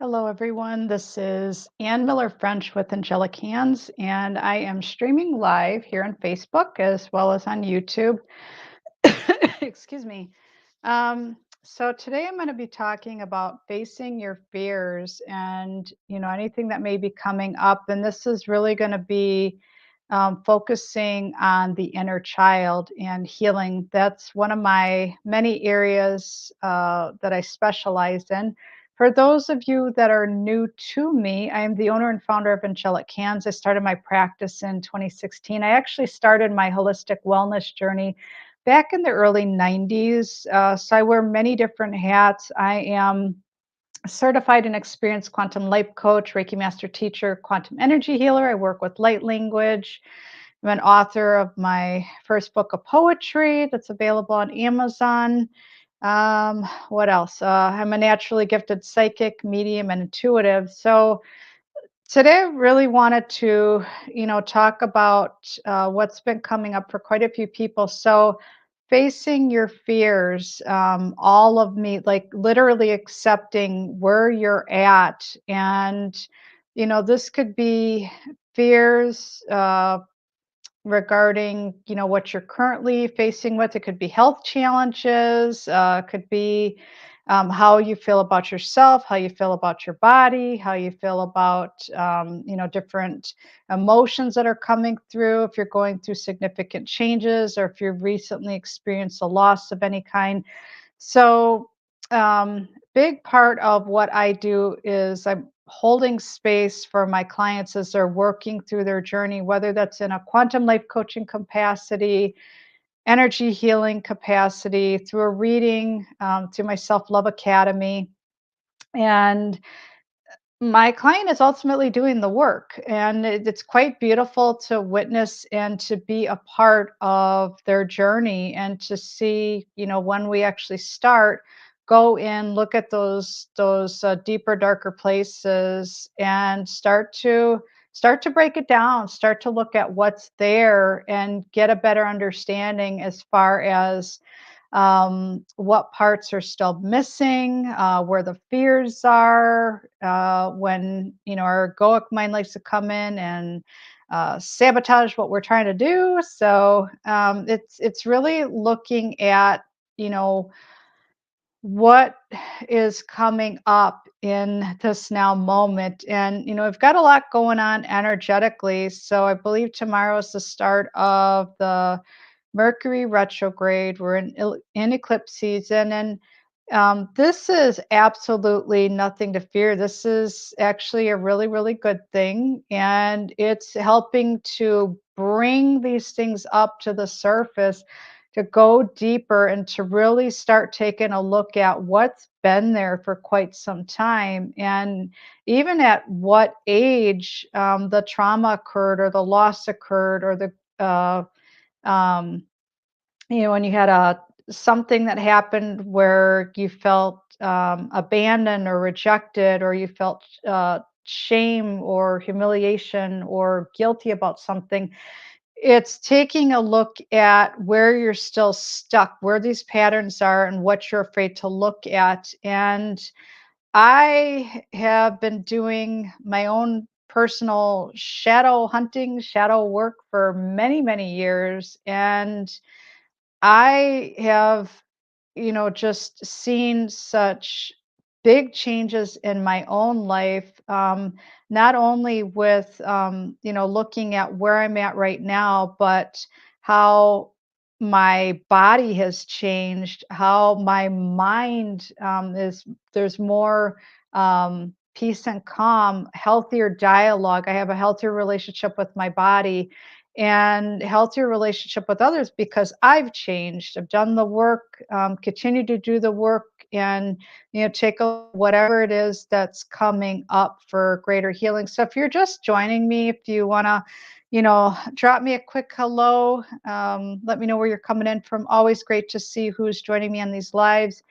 Hello, everyone. This is Ann Miller French with Angelic Hands, and I am streaming live here on Facebook as well as on YouTube. Excuse me. So today I'm going to be talking about facing your fears and anything that may be coming up. And this is really going to be focusing on the inner child and healing. That's one of my many areas that I specialize in. For those of you that are new to me, I am the owner and founder of Angelic Hands. I started my practice in 2016. I actually started my holistic wellness journey back in the early 90s. So I wear many different hats. I am a certified and experienced quantum life coach, Reiki master teacher, quantum energy healer. I work with light language. I'm an author of my first book of poetry that's available on Amazon. What else? I'm a naturally gifted psychic, medium, and intuitive. So today I really wanted to, talk about what's been coming up for quite a few people. So facing your fears, all of me, like literally accepting where you're at. And, this could be fears, regarding what you're currently facing with. It could be health challenges, could be how you feel about yourself, how you feel about your body, how you feel about different emotions that are coming through, if you're going through significant changes or if you've recently experienced a loss of any kind. So, big part of what I do is I'm holding space for my clients as they're working through their journey, whether that's in a quantum life coaching capacity, energy healing capacity, through a reading, through my Self Love Academy. And my client is ultimately doing the work, and it's quite beautiful to witness and to be a part of their journey and to see, when we actually start, go in, look at those deeper, darker places, and start to break it down, start to look at what's there, and get a better understanding as far as what parts are still missing, where the fears are, when our egoic mind likes to come in and sabotage what we're trying to do. So it's really looking at you know what is coming up in this now moment. And we've got a lot going on energetically. So I believe tomorrow is the start of the Mercury retrograde. We're in eclipse season, and this is absolutely nothing to fear. This is actually a really, really good thing, and it's helping to bring these things up to the surface, to go deeper and to really start taking a look at what's been there for quite some time, and even at what age the trauma occurred or the loss occurred, or the um, when you had a something that happened where you felt abandoned or rejected, or you felt shame or humiliation or guilty about something. It's taking a look at where you're still stuck, where these patterns are, and what you're afraid to look at. And I have been doing my own personal shadow hunting, shadow work for many, many years. And I have, just seen such big changes in my own life, not only with, looking at where I'm at right now, but how my body has changed, how my mind there's more peace and calm, healthier dialogue. I have a healthier relationship with my body and healthier relationship with others because I've changed. I've done the work, continue to do the work, and take whatever it is that's coming up for greater healing. So if you're just joining me, if you want to, drop me a quick hello. Let me know where you're coming in from. Always great to see who's joining me on these lives.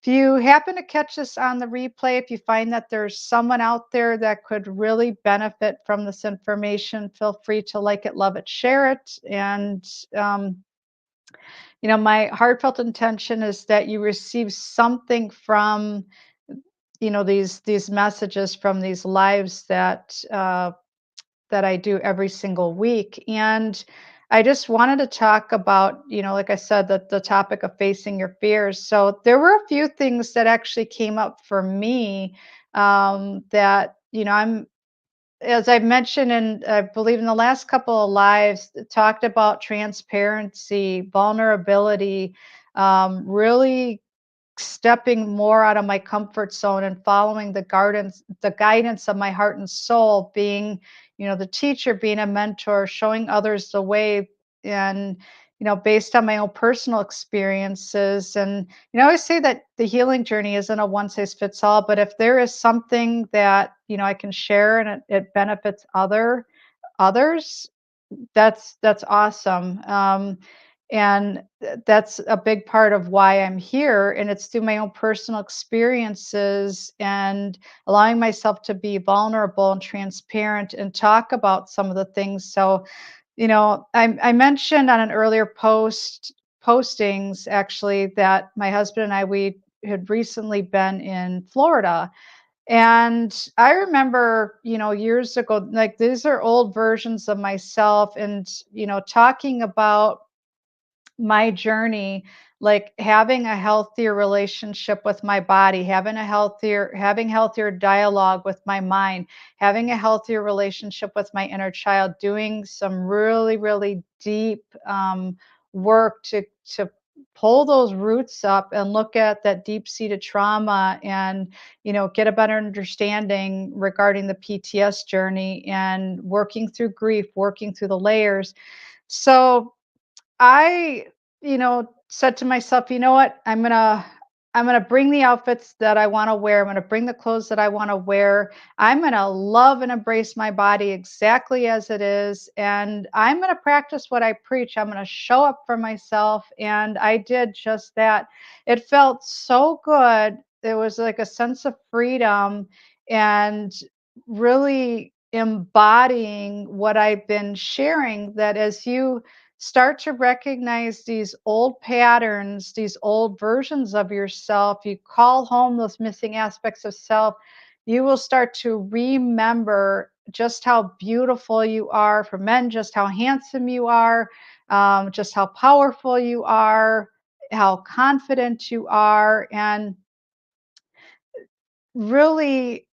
If you happen to catch this on the replay, if you find that there's someone out there that could really benefit from this information, feel free to like it, love it, share it. And, my heartfelt intention is that you receive something from these messages from these lives that I do every single week. And I just wanted to talk about, like I said, the topic of facing your fears. So there were a few things that actually came up for me, that, as I mentioned, and I believe in the last couple of lives, talked about transparency, vulnerability, really stepping more out of my comfort zone and following the guidance of my heart and soul, being, the teacher, being a mentor, showing others the way, and, based on my own personal experiences. And, I always say that the healing journey isn't a one size fits all, but if there is something that, I can share and it benefits others, that's awesome. And that's a big part of why I'm here. And it's through my own personal experiences and allowing myself to be vulnerable and transparent and talk about some of the things. So, I mentioned on an earlier postings actually that my husband and I, we had recently been in Florida, and I remember, years ago, like these are old versions of myself, and, talking about my journey, like having a healthier relationship with my body, having healthier dialogue with my mind, having a healthier relationship with my inner child, doing some really, really deep work to pull those roots up and look at that deep seated trauma, and get a better understanding regarding the PTS journey and working through grief, working through the layers. So I, said to myself, you know what? I'm gonna bring the outfits that I want to wear. I'm gonna bring the clothes that I want to wear. I'm gonna love and embrace my body exactly as it is. And I'm gonna practice what I preach. I'm gonna show up for myself. And I did just that. It felt so good. There was like a sense of freedom and really embodying what I've been sharing, that as you start to recognize these old patterns, these old versions of yourself, you call home those missing aspects of self, you will start to remember just how beautiful you are for men, just how handsome you are, just how powerful you are, how confident you are. And really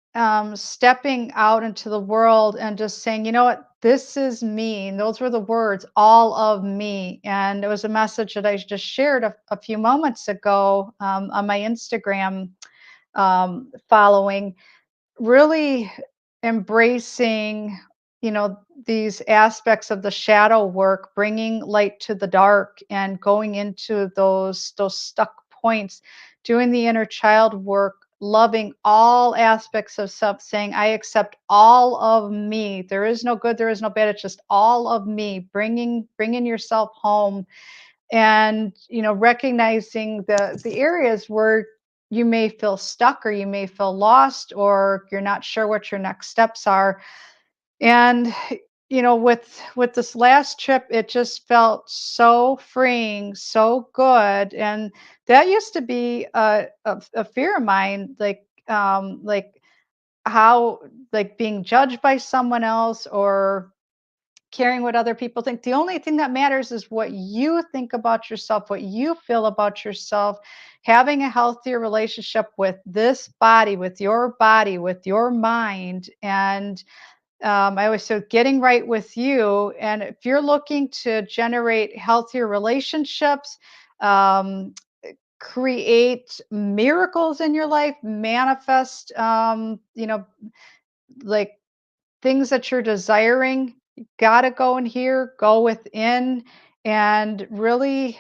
stepping out into the world and just saying, you know what, this is me. And those were the words, all of me. And it was a message that I just shared a few moments ago, on my Instagram following, really embracing, these aspects of the shadow work, bringing light to the dark and going into those stuck points, doing the inner child work, loving all aspects of self, saying I accept all of me. There is no good, there is no bad, it's just all of me, bringing yourself home. And recognizing the areas where you may feel stuck, or you may feel lost, or you're not sure what your next steps are. And with this last trip, it just felt so freeing, so good. And that used to be a fear of mine, like how, like being judged by someone else, or caring what other people think. The only thing that matters is what you think about yourself, what you feel about yourself, having a healthier relationship with this body, with your mind. And I always say getting right with you. And if you're looking to generate healthier relationships, um, create miracles in your life, manifest, like things that you're desiring, you gotta go in here, go within, and really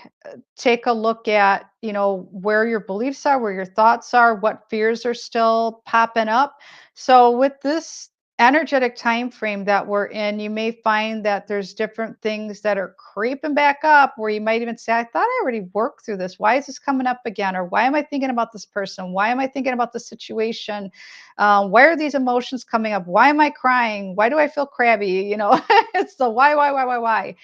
take a look at, where your beliefs are, where your thoughts are, what fears are still popping up. So with this energetic time frame that we're in, you may find that there's different things that are creeping back up, where you might even say, I thought I already worked through this. Why is this coming up again? Or why am I thinking about this person? Why am I thinking about the situation? Why are these emotions coming up? Why am I crying? Why do I feel crabby? It's the why, why, why, why.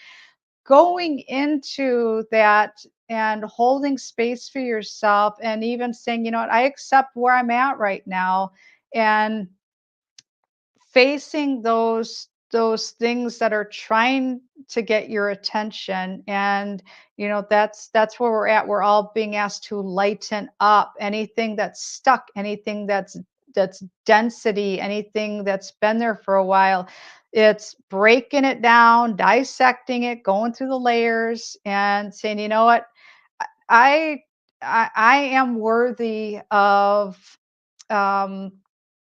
Going into that and holding space for yourself and even saying, you know what, I accept where I'm at right now, and facing those things that are trying to get your attention. And that's where we're at. We're all being asked to lighten up anything that's stuck, anything that's density, anything that's been there for a while. It's breaking it down, dissecting it, going through the layers and saying, you know what, i I am worthy of um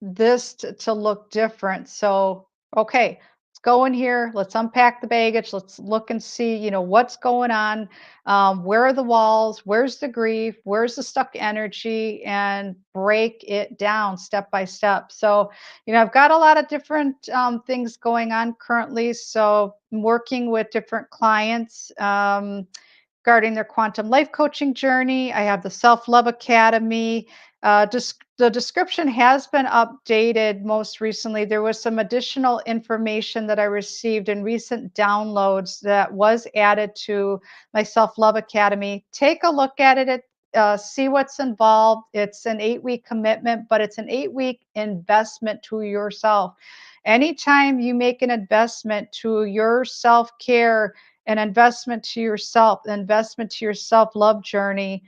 this to look different. So, okay, let's go in here. Let's unpack the baggage. Let's look and see, what's going on. Where are the walls? Where's the grief? Where's the stuck energy? And break it down step by step. So, I've got a lot of different things going on currently. So, I'm working with different clients. Regarding their quantum life coaching journey. I have the Self Love Academy. The description has been updated most recently. There was some additional information that I received in recent downloads that was added to my Self Love Academy. Take a look at it. See what's involved. It's an 8-week commitment, but it's an 8-week investment to yourself. Anytime you make an investment to your self care, an investment to yourself, an investment to your self love journey,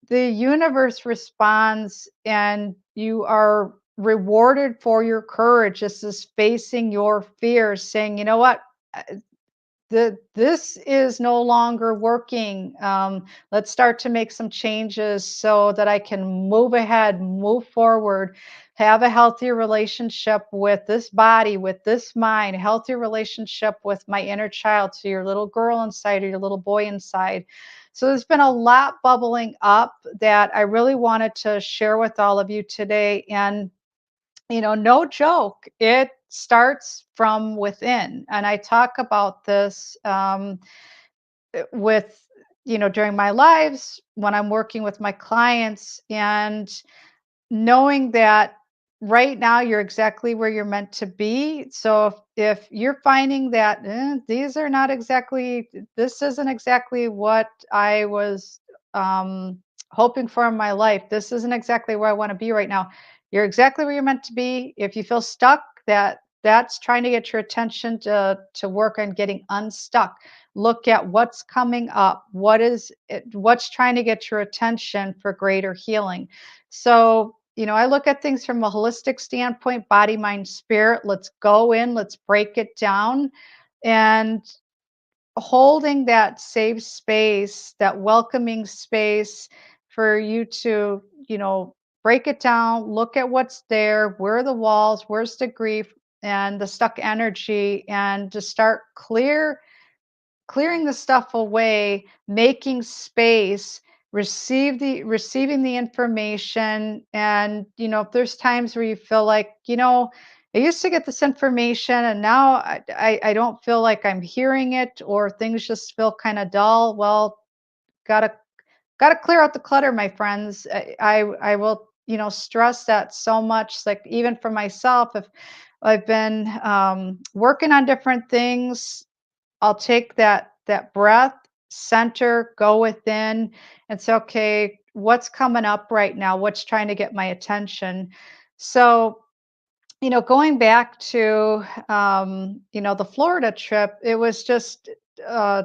the universe responds and you are rewarded for your courage. This is facing your fears, saying, you know what? This is no longer working. Let's start to make some changes so that I can move ahead, move forward, have a healthier relationship with this body, with this mind, a healthier relationship with my inner child, so your little girl inside or your little boy inside. So there's been a lot bubbling up that I really wanted to share with all of you today. And no joke, it starts from within. And I talk about this with, during my lives when I'm working with my clients, and knowing that right now you're exactly where you're meant to be. So if you're finding that these are not exactly, this isn't exactly what I was um, hoping for in my life, this isn't exactly where I want to be right now. You're exactly where you're meant to be. If you feel stuck, that's trying to get your attention to work on getting unstuck. Look at what's coming up. What's trying to get your attention for greater healing. So, I look at things from a holistic standpoint, body, mind, spirit. Let's go in, let's break it down. And holding that safe space, that welcoming space for you to, break it down, look at what's there, where are the walls, where's the grief and the stuck energy, and to start clearing the stuff away, making space, receiving the information. And if there's times where you feel like, I used to get this information and now I don't feel like I'm hearing it, or things just feel kind of dull. Well, gotta gotta clear out the clutter, my friends. I will, stress that so much. Like even for myself, if I've been working on different things, I'll take that breath, center, go within, and say, okay, what's coming up right now? What's trying to get my attention? So, going back to the Florida trip, it was just uh,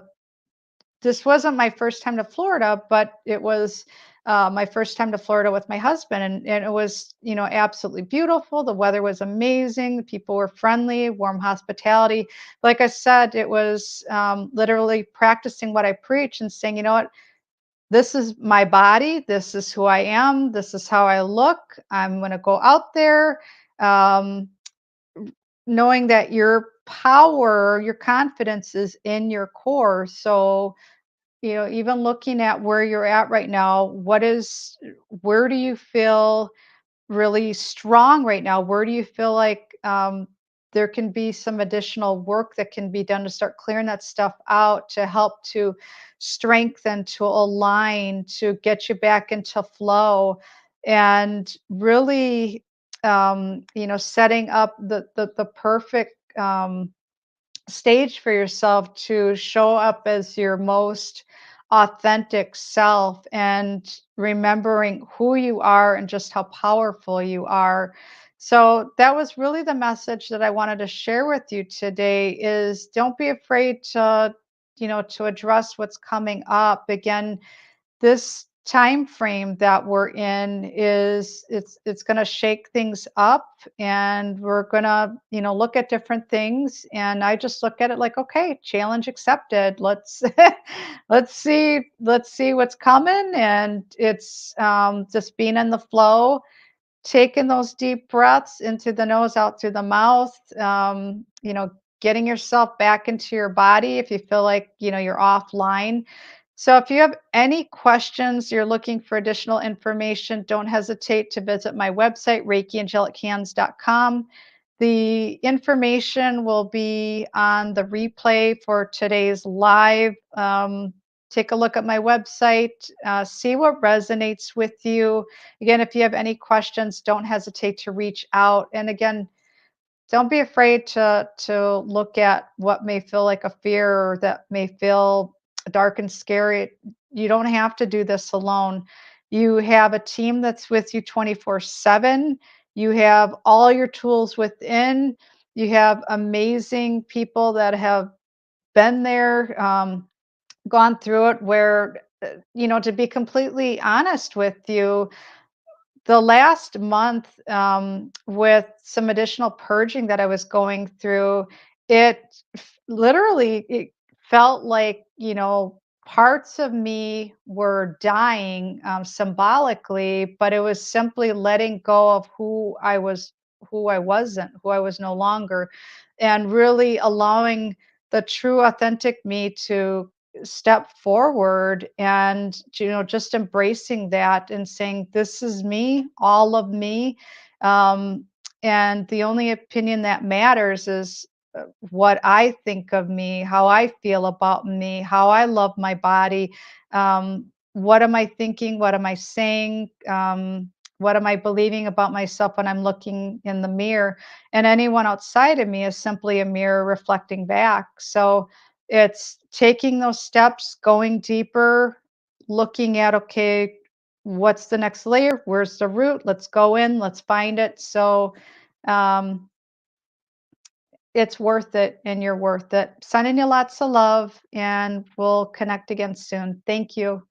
this wasn't my first time to Florida, but it was my first time to Florida with my husband, and it was, absolutely beautiful. The weather was amazing. The people were friendly, warm hospitality. Like I said, it was literally practicing what I preach and saying, you know what, this is my body. This is who I am. This is how I look. I'm going to go out there, um, knowing that your power, your confidence is in your core. So even looking at where you're at right now, where do you feel really strong right now? Where do you feel like there can be some additional work that can be done to start clearing that stuff out, to help to strengthen, to align, to get you back into flow, and really, setting up the perfect stage for yourself to show up as your most authentic self and remembering who you are and just how powerful you are. So that was really the message that I wanted to share with you today is don't be afraid to, to address what's coming up. Again, this time frame that we're in is it's going to shake things up, and we're going to look at different things, and I just look at it like, okay, challenge accepted. Let's let's see what's coming. And it's just being in the flow, taking those deep breaths into the nose, out through the mouth, getting yourself back into your body if you feel like, you're offline. So if you have any questions, you're looking for additional information, don't hesitate to visit my website, ReikiAngelicHands.com. The information will be on the replay for today's live. Take a look at my website, see what resonates with you. Again, if you have any questions, don't hesitate to reach out. And again, don't be afraid to look at what may feel like a fear or that may feel dark and scary. You don't have to do this alone. You have a team that's with you 24/7. You have all your tools within. You have amazing people that have been there, gone through it, where, to be completely honest with you, the last month, with some additional purging that I was going through, it literally it felt like, parts of me were dying, symbolically, but it was simply letting go of who I wasn't, who I was no longer, and really allowing the true, authentic me to step forward and just embracing that and saying, this is me, all of me. um, and the only opinion that matters is what I think of me, how I feel about me, how I love my body. What am I thinking, what am I saying, what am I believing about myself when I'm looking in the mirror? And anyone outside of me is simply a mirror reflecting back. So it's taking those steps, going deeper, looking at, okay, what's the next layer? Where's the root? Let's go in, let's find it. So um, it's worth it, and you're worth it. Sending you lots of love, and we'll connect again soon. Thank you.